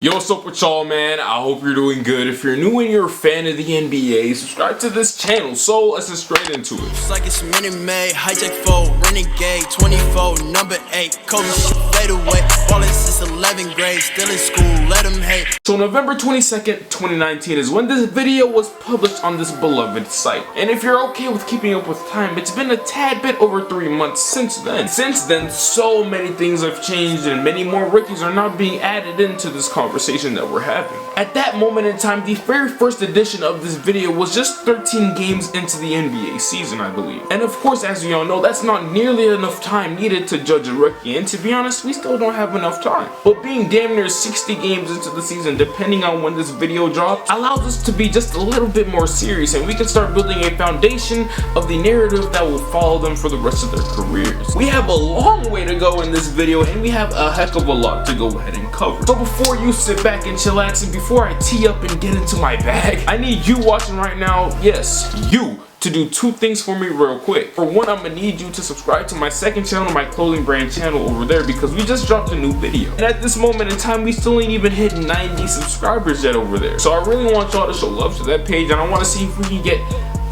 Yo, what's up with y'all, man? I hope you're doing good. If you're new and you're a fan of the NBA, subscribe to this channel. So let's get straight into it. It's like it's Minute Maid, hijack 4, renegade, 24, number 8, Coby shit fade away, ballin' since 11th grade, still in school, let them hate. So November 22nd, 2019 is when this video was published on this beloved site. And if you're okay with keeping up with time, it's been a tad bit over 3 months since then. Since then, so many things have changed and many more rookies are now being added into this conversation that we're having. At that moment in time, the very first edition of this video was just 13 games into the NBA season, I believe. And of course, as we all know, that's not nearly enough time needed to judge a rookie, and to be honest, we still don't have enough time. But being damn near 60 games into the season, depending on when this video drops, allows us to be just a little bit more serious, and we can start building a foundation of the narrative that will follow them for the rest of their careers. We have a long way to go in this video, and we have a heck of a lot to go ahead and cover. So before you sit back and chillax, and before I tee up and get into my bag, I need you watching right now, yes, you, to do two things for me real quick. For one, I'm gonna need you to subscribe to my second channel, my clothing brand channel over there, because we just dropped a new video. And at this moment in time, we still ain't even hit 90 subscribers yet over there. So I really want y'all to show love to that page, and I want to see if we can get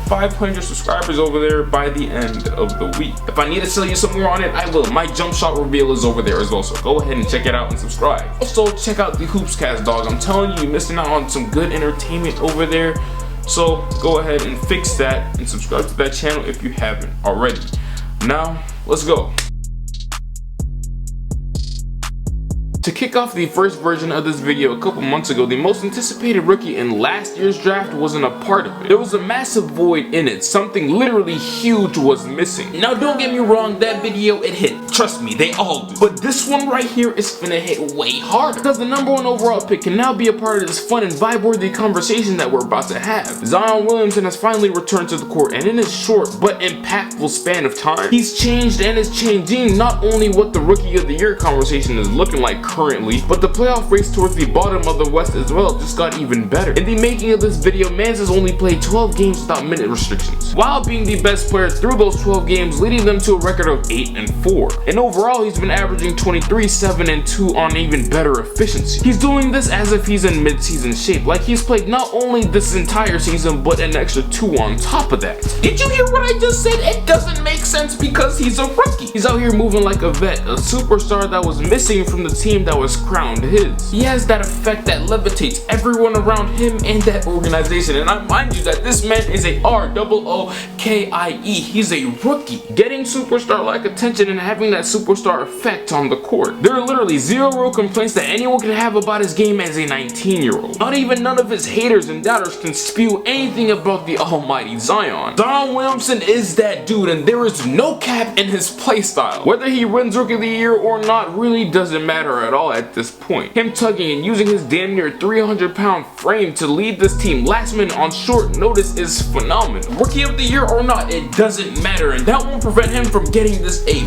500 subscribers over there by the end of the week. If I need to tell you some more on it, I will. My jump shot reveal is over there as well, so go ahead and check it out and subscribe. Also, check out the Hoopscast, dog. I'm telling you, you're missing out on some good entertainment over there. So go ahead and fix that and subscribe to that channel if you haven't already. Now, let's go. To kick off the first version of this video a couple months ago, the most anticipated rookie in last year's draft wasn't a part of it. There was a massive void in it. Something literally huge was missing. Now don't get me wrong, that video, it hit. Trust me, they all do. But this one right here is finna hit way harder, because the #1 overall pick can now be a part of this fun and vibe-worthy conversation that we're about to have. Zion Williamson has finally returned to the court, and in his short but impactful span of time, he's changed and is changing not only what the Rookie of the Year conversation is looking like currently, but the playoff race towards the bottom of the West as well just got even better. In the making of this video, Mans has only played 12 games without minute restrictions, while being the best player through those 12 games, leading them to a record of 8-4. And overall, he's been averaging 23, 7, and 2 on even better efficiency. He's doing this as if he's in mid-season shape, like he's played not only this entire season, but an extra 2 on top of that. Did you hear what I just said? It doesn't make sense because he's a rookie. He's out here moving like a vet, a superstar that was missing from the team that was crowned his. He has that effect that levitates everyone around him and that organization, and I mind you that this man is a R-O-O-K-I-E. He's a rookie, getting superstar-like attention and having that superstar effect on the court. There are literally zero complaints that anyone can have about his game as a 19-year-old. Not even none of his haters and doubters can spew anything about the almighty Zion. Zion Williamson is that dude, and there is no cap in his playstyle. Whether he wins Rookie of the Year or not really doesn't matter at all at this point. Him tugging and using his damn near 300-pound frame to lead this team last minute on short notice is phenomenal. Rookie of the Year or not, it doesn't matter, and that won't prevent him from getting this A+.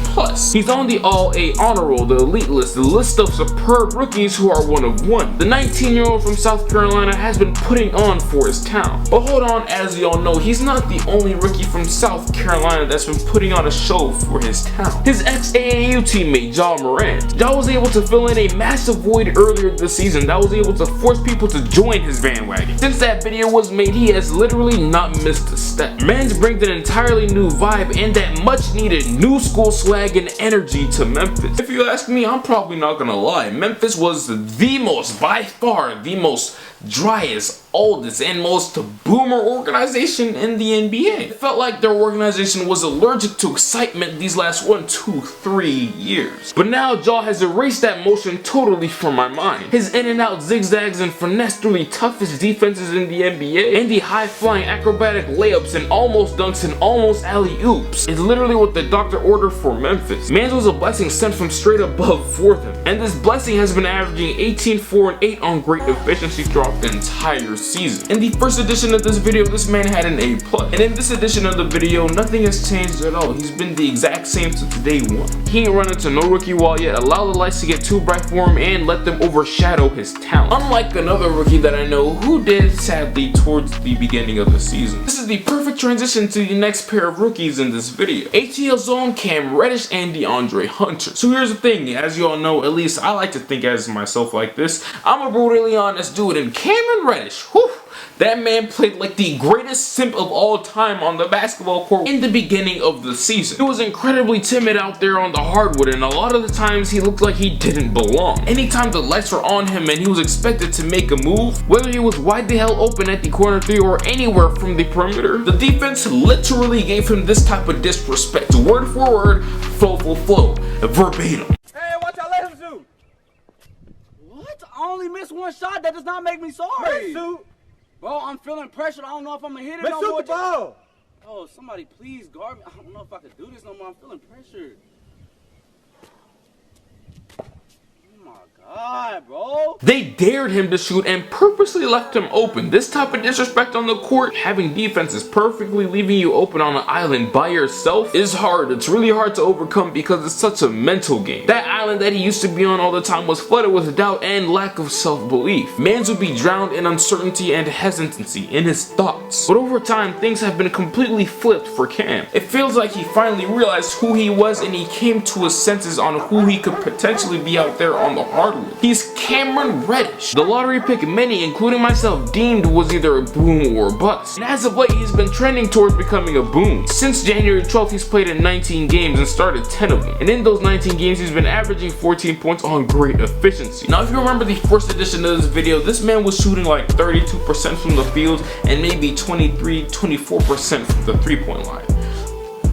He's on the All-A honor roll, the elite list, the list of superb rookies who are one of one. The 19-year-old from South Carolina has been putting on for his town. But hold on, as y'all know, he's not the only rookie from South Carolina that's been putting on a show for his town. His ex-AAU teammate, Morant, was able to fill in a massive void earlier this season that was able to force people to join his bandwagon. Since that video was made, he has literally not missed a step. Mans brings an entirely new vibe and that much needed new school swag and energy to Memphis. If you ask me, I'm probably not gonna lie, Memphis was by far the most driest, oldest, and most boomer organization in the NBA. It felt like their organization was allergic to excitement these last 1, 2, 3 years. But now Jaw has erased that motion totally from my mind. His in and out zigzags and finesse through the toughest defenses in the NBA, and the high-flying acrobatic layups and almost dunks and almost alley-oops is literally what the doctor ordered for Memphis. Mans was a blessing sent from straight above for them, and this blessing has been averaging 18, 4, and 8 on great efficiency throughout throughout the entire season. In the first edition of this video, this man had an A+. And in this edition of the video, nothing has changed at all. He's been the exact same since day one. He ain't run into no rookie wall yet, allow the lights to get too bright for him, and let them overshadow his talent. Unlike another rookie that I know who did, sadly, towards the beginning of the season. This is the perfect transition to the next pair of rookies in this video. ATL's own Cam Reddish and DeAndre Hunter. So here's the thing, as you all know, at least I like to think as myself like this, I'm a brutally honest dude, and Cameron Reddish, whew, that man played like the greatest simp of all time on the basketball court in the beginning of the season. He was incredibly timid out there on the hardwood, and a lot of the times he looked like he didn't belong. Anytime the lights were on him and he was expected to make a move, whether he was wide the hell open at the corner three or anywhere from the perimeter, the defense literally gave him this type of disrespect. Word for word, flow for flow, verbatim. Hey, watch out, let him shoot. What? I only missed one shot. That does not make me sorry. Shoot. Bro, I'm feeling pressured. I don't know if I'm gonna hit it no more. Shoot the ball. Oh, somebody please guard me. I don't know if I could do this no more. I'm feeling pressured. Oh my God, bro. They dared him to shoot and purposely left him open. This type of disrespect on the court, having defenses perfectly leaving you open on an island by yourself, is hard. It's really hard to overcome because it's such a mental game. That island that he used to be on all the time was flooded with doubt and lack of self-belief. Mans would be drowned in uncertainty and hesitancy in his thoughts. But over time, things have been completely flipped for Cam. It feels like he finally realized who he was and he came to his senses on who he could potentially be out there on the hardwood. He's Cameron Reddish, the lottery pick many, including myself, deemed was either a boom or a bust. And as of late, he's been trending towards becoming a boom. Since January 12th, he's played in 19 games and started 10 of them. And in those 19 games, he's been averaging 14 points on great efficiency. Now, if you remember the first edition of this video, this man was shooting like 32% from the field and maybe 23-24% from the three-point line.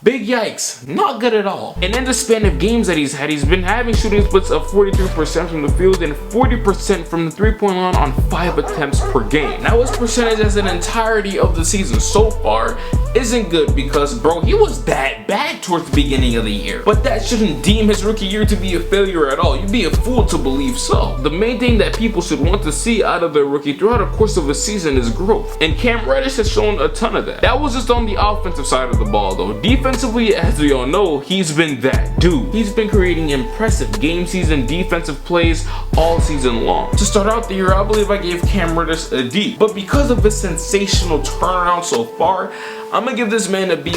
Big yikes, not good at all. And in the span of games that he's had, he's been having shooting splits of 43% from the field and 40% from the three-point line on 5 attempts per game. Now his percentage as an entirety of the season so far isn't good because, bro, he was that bad towards the beginning of the year. But that shouldn't deem his rookie year to be a failure at all. You'd be a fool to believe so. The main thing that people should want to see out of their rookie throughout the course of a season is growth. And Cam Reddish has shown a ton of that. That was just on the offensive side of the ball though. Defensively, as we all know, he's been that dude. He's been creating impressive game season defensive plays all season long. To start out the year, I believe I gave Cam Reddish a D. But because of his sensational turnaround so far, I'm gonna give this man a B+.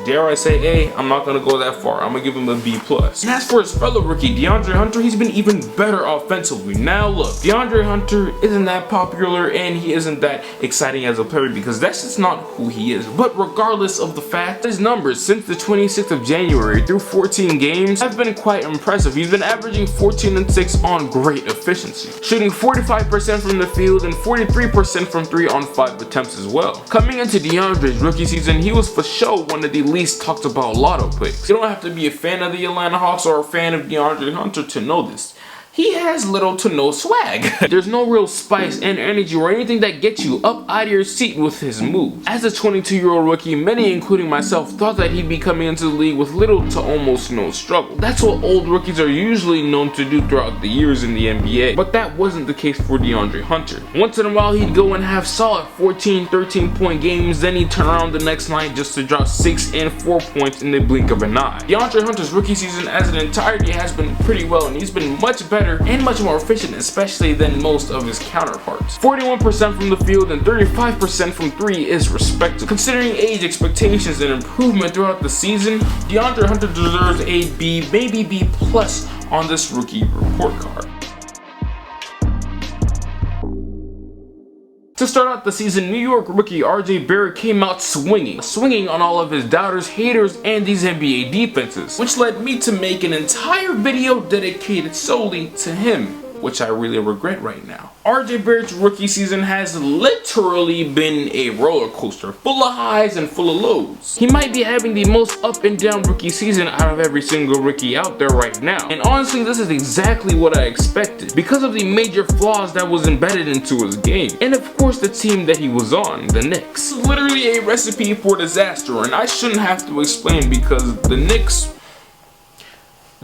Dare I say A? I'm not gonna go that far. I'm gonna give him a B+. And as for his fellow rookie, DeAndre Hunter, he's been even better offensively. Now look, DeAndre Hunter isn't that popular and he isn't that exciting as a player because that's just not who he is. But regardless of the fact, his numbers since the 26th of January through 14 games have been quite impressive. He's been averaging 14 and 6 on great efficiency, shooting 45% from the field and 43% from 3 on 5 attempts as well. Coming into DeAndre's rookie season, he was for sure one of the least talked about lotto picks. You don't have to be a fan of the Atlanta Hawks or a fan of DeAndre Hunter to know this. He has little to no swag. There's no real spice and energy or anything that gets you up out of your seat with his moves. As a 22-year-old rookie, many, including myself, thought that he'd be coming into the league with little to almost no struggle. That's what old rookies are usually known to do throughout the years in the NBA. But that wasn't the case for DeAndre Hunter. Once in a while, he'd go and have solid 14, 13-point games, then he'd turn around the next night just to drop 6 and 4 points in the blink of an eye. DeAndre Hunter's rookie season as an entirety has been pretty well, and he's been much better and much more efficient, especially than most of his counterparts. 41% from the field and 35% from 3 is respectable. Considering age expectations and improvement throughout the season, DeAndre Hunter deserves a B, maybe B+ on this rookie report card. To start out the season, New York rookie RJ Barrett came out swinging on all of his doubters, haters, and these NBA defenses, which led me to make an entire video dedicated solely to him, which I really regret right now. RJ Barrett's rookie season has literally been a roller coaster, full of highs and full of lows. He might be having the most up and down rookie season out of every single rookie out there right now. And honestly, this is exactly what I expected because of the major flaws that was embedded into his game. And of course, the team that he was on, the Knicks. Literally a recipe for disaster, and I shouldn't have to explain because the Knicks,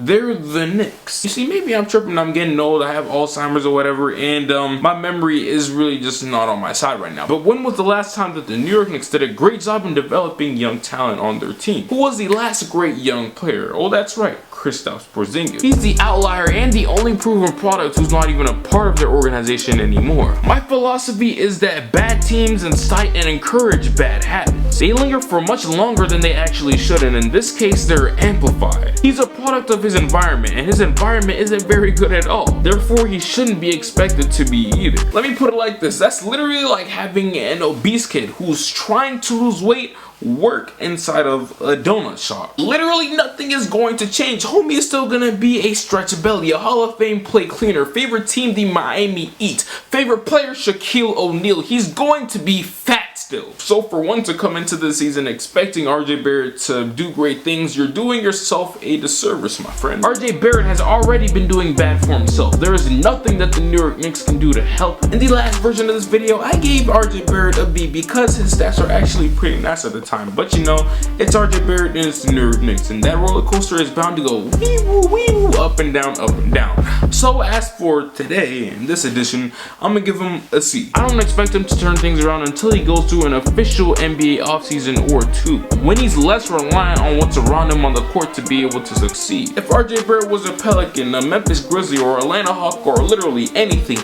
They're the Knicks. You see, maybe I'm tripping, I'm getting old, I have Alzheimer's or whatever, and my memory is really just not on my side right now. But when was the last time that the New York Knicks did a great job in developing young talent on their team? Who was the last great young player? Oh, that's right, Kristaps Porzingis. He's the outlier and the only proven product who's not even a part of their organization anymore. My philosophy is that bad teams incite and encourage bad habits. They linger for much longer than they actually should, and in this case, they're amplified. He's a product of his environment, and his environment isn't very good at all. Therefore, he shouldn't be expected to be either. Let me put it like this. That's literally like having an obese kid who's trying to lose weight work inside of a donut shop. Literally nothing is going to change. Homie is still gonna be a stretch belly, a Hall of Fame plate cleaner, favorite team the Miami Heat, favorite player Shaquille O'Neal. He's going to be fat still. So for one to come into the season expecting RJ Barrett to do great things, you're doing yourself a disservice, my friend. RJ Barrett has already been doing bad for himself. There is nothing that the New York Knicks can do to help. In the last version of this video, I gave RJ Barrett a B because his stats are actually pretty nice at the time. But you know, it's RJ Barrett and it's the New York Knicks, and that roller coaster is bound to go wee-woo, up and down, up and down. So as for today, in this edition, I'm gonna give him a C. I don't expect him to turn things around until he goes through an official NBA offseason or two, when he's less reliant on what's around him on the court to be able to succeed. If RJ Barrett was a Pelican, a Memphis Grizzly, or Atlanta Hawk, or literally anything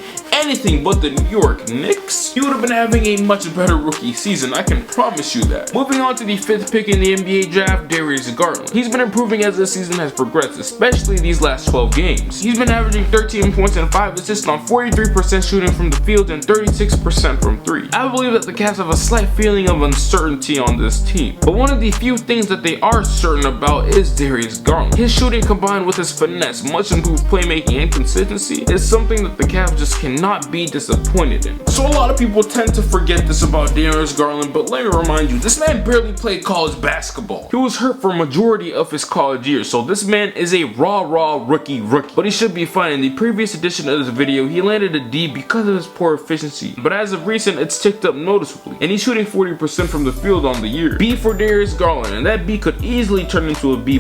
but the New York Knicks, he would have been having a much better rookie season, I can promise you that. Moving on to the 5th pick in the NBA draft, Darius Garland. He's been improving as the season has progressed, especially these last 12 games. He's been averaging 13 points and 5 assists on 43% shooting from the field and 36% from 3. I believe that the Cavs have a slight feeling of uncertainty on this team, but one of the few things that they are certain about is Darius Garland. His shooting combined with his finesse, much improved playmaking and consistency is something that the Cavs just cannot be disappointed in. So a lot of people tend to forget this about Darius Garland, but let me remind you, this man barely played college basketball. He was hurt for a majority of his college years, so this man is a raw rookie. But he should be fine. In the previous edition of this video, he landed a D because of his poor efficiency, but as of recent, it's ticked up noticeably, and he's shooting 40% from the field on the year. B for Darius Garland, and that B could easily turn into a B+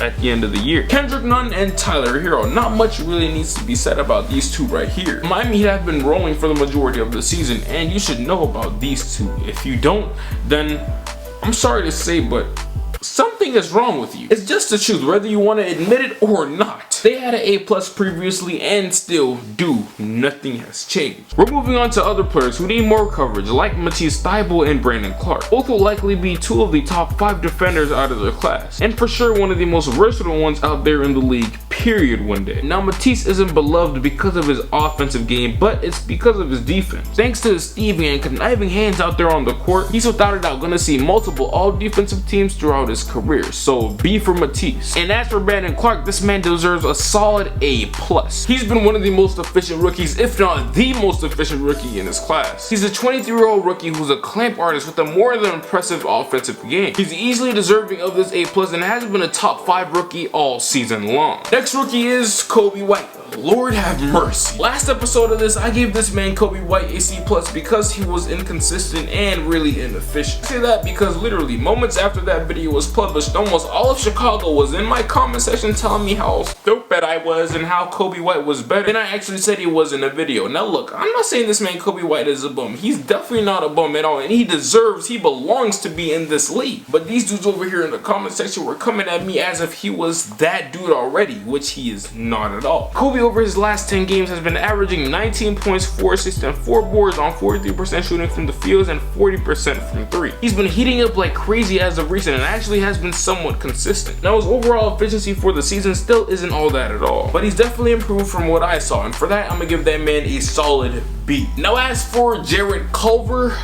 at the end of the year. Kendrick Nunn and Tyler Hero, not much really needs to be said about these two right here. Miami Heat have been rolling for the majority of the season, and you should know about these two. If you don't, then I'm sorry to say, but something is wrong with you. It's just the truth, whether you want to admit it or not. They had an A+ previously and still do. Nothing has changed. We're moving on to other players who need more coverage, like Matisse Thybulle and Brandon Clark. Both will likely be 2 of the top 5 defenders out of their class, and for sure one of the most versatile ones out there in the league, period, one day. Now Matisse isn't beloved because of his offensive game, but it's because of his defense. Thanks to his thieving and conniving hands out there on the court, he's without a doubt gonna see multiple all-defensive teams throughout his career, so B for Matisse. And as for Brandon Clark, this man deserves a solid A+. He's been one of the most efficient rookies, if not the most efficient rookie in his class. He's a 23-year-old rookie who's a clamp artist with a more than impressive offensive game. He's easily deserving of this A+ and has been a top 5 rookie all season long. Next rookie is Coby White. Lord have mercy. Last episode of this, I gave this man Coby White a C+ because he was inconsistent and really inefficient. I say that because literally moments after that video was published, almost all of Chicago was in my comment section telling me how stupid I was and how Coby White was better than I actually said he was in a video. Now look, I'm not saying this man Coby White is a bum. He's definitely not a bum at all, and he belongs to be in this league. But these dudes over here in the comment section were coming at me as if he was that dude already, which he is not at all. Coby over his last 10 games has been averaging 19 points, 4 assists, and 4 boards on 43% shooting from the field and 40% from 3. He's been heating up like crazy as of recent and actually has been somewhat consistent. Now his overall efficiency for the season still isn't all that at all, but he's definitely improved from what I saw, and for that I'm gonna give that man a solid B. Now as for Jarrett Culver,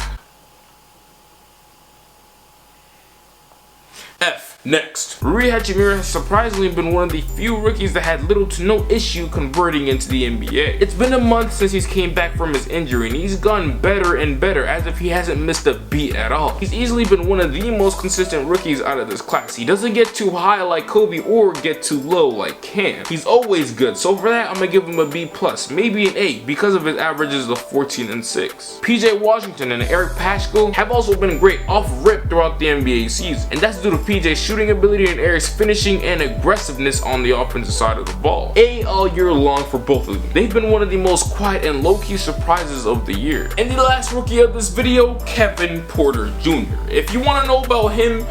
F. Next, Rui Hachimura has surprisingly been one of the few rookies that had little to no issue converting into the NBA. It's been a month since he's came back from his injury, and he's gotten better and better as if he hasn't missed a beat at all. He's easily been one of the most consistent rookies out of this class. He doesn't get too high like Kobe or get too low like Cam. He's always good, so for that I'm gonna give him a B+, maybe an A, because of his averages of 14 and 6. PJ Washington and Eric Paschal have also been great off rip throughout the NBA season, and that's due to PJ's shooting ability in Eric's finishing and aggressiveness on the offensive side of the ball. A all year long for both of them. They've been one of the most quiet and low-key surprises of the year. And the last rookie of this video, Kevin Porter Jr. If you want to know about him,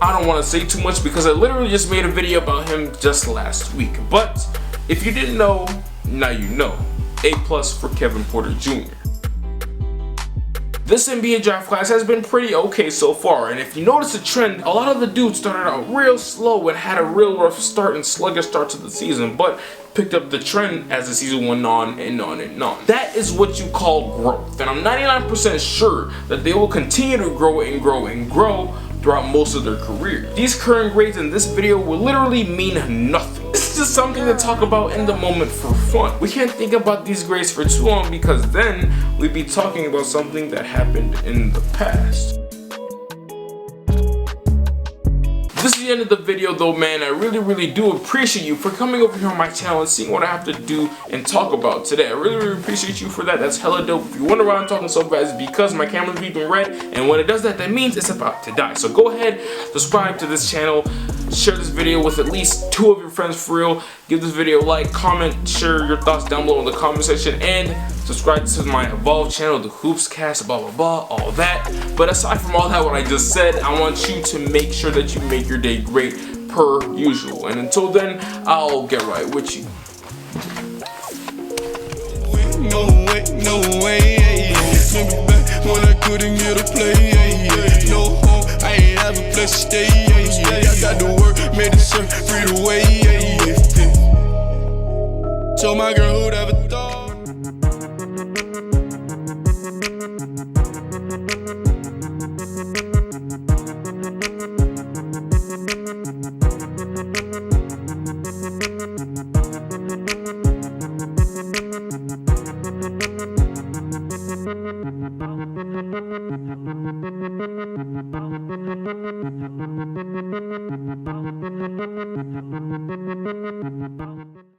I don't want to say too much because I literally just made a video about him just last week. But if you didn't know, now you know. A+ for Kevin Porter Jr. This NBA draft class has been pretty okay so far, and if you notice a trend, a lot of the dudes started out real slow and had a real rough start and sluggish start to the season, but picked up the trend as the season went on and on and on. That is what you call growth, and I'm 99% sure that they will continue to grow and grow and grow throughout most of their career. These current grades in this video will literally mean nothing. This is just something to talk about in the moment for fun. We can't think about these grades for too long because then we'd be talking about something that happened in the past. This is the end of the video though, man. I really do appreciate you for coming over here on my channel and seeing what I have to do and talk about today. I really appreciate you for that. That's hella dope. If you wonder why I'm talking so fast, it's because my camera's beeping red, and when it does that, that means it's about to die. So go ahead, subscribe to this channel, share this video with at least 2 of your friends for real. Give this video a like, comment, share your thoughts down below in the comment section, and subscribe to my Evolve channel, the Hoopscast, blah blah blah, all that. But aside from all that, what I just said, I want you to make sure that you make your day great per usual. And until then, I'll get right with you. No way, no way. Remember back when I couldn't get a play. No home, I ain't have a place to stay. I got to work, made the shirt, free the way. Told my girl who'd ever thought.